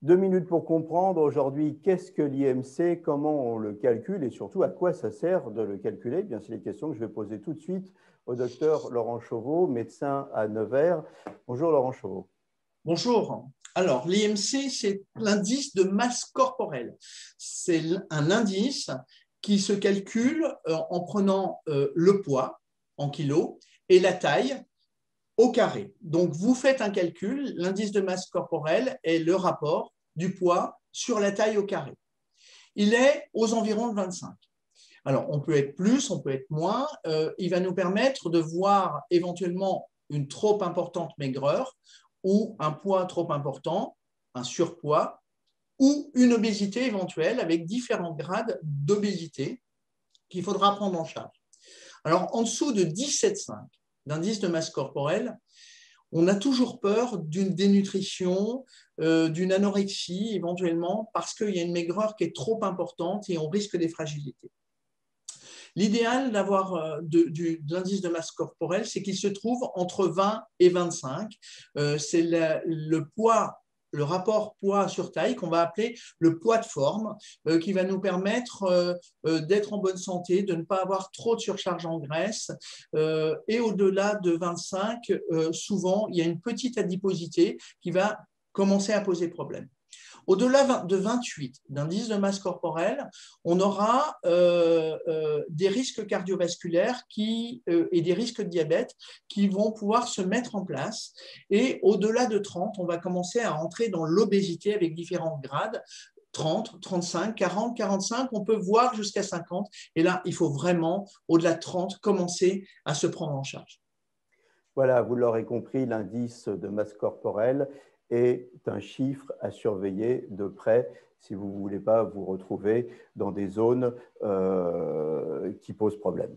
2 minutes pour comprendre aujourd'hui qu'est-ce que l'IMC, comment on le calcule et surtout à quoi ça sert de le calculer. Eh bien, c'est les questions que je vais poser tout de suite au docteur Laurent Chauveau, médecin à Nevers. Bonjour Laurent Chauveau. Bonjour. Alors, l'IMC, c'est l'indice de masse corporelle. C'est un indice qui se calcule en prenant le poids en kilos et la taille au carré. Donc, vous faites un calcul, l'indice de masse corporelle est le rapport du poids sur la taille au carré. Il est aux environs de 25. Alors, on peut être plus, on peut être moins. Il va nous permettre de voir éventuellement une trop importante maigreur ou un poids trop important, un surpoids ou une obésité éventuelle avec différents grades d'obésité qu'il faudra prendre en charge. Alors, en dessous de 17,5 d'indice de masse corporelle, on a toujours peur d'une dénutrition, d'une anorexie éventuellement, parce qu'il y a une maigreur qui est trop importante et on risque des fragilités. L'idéal d'avoir de l'indice de masse corporelle, c'est qu'il se trouve entre 20 et 25. C'est le poids, le rapport poids sur taille qu'on va appeler le poids de forme, qui va nous permettre d'être en bonne santé, de ne pas avoir trop de surcharge en graisse. Et au-delà de 25, souvent, il y a une petite adiposité qui va commencer à poser problème. Au-delà de 28 d'indice de masse corporelle, on aura des risques cardiovasculaires et des risques de diabète qui vont pouvoir se mettre en place. Et au-delà de 30, on va commencer à entrer dans l'obésité avec différents grades. 30, 35, 40, 45, on peut voir jusqu'à 50. Et là, il faut vraiment, au-delà de 30, commencer à se prendre en charge. Voilà, vous l'aurez compris, l'indice de masse corporelle est un chiffre à surveiller de près si vous ne voulez pas vous retrouver dans des zones qui posent problème.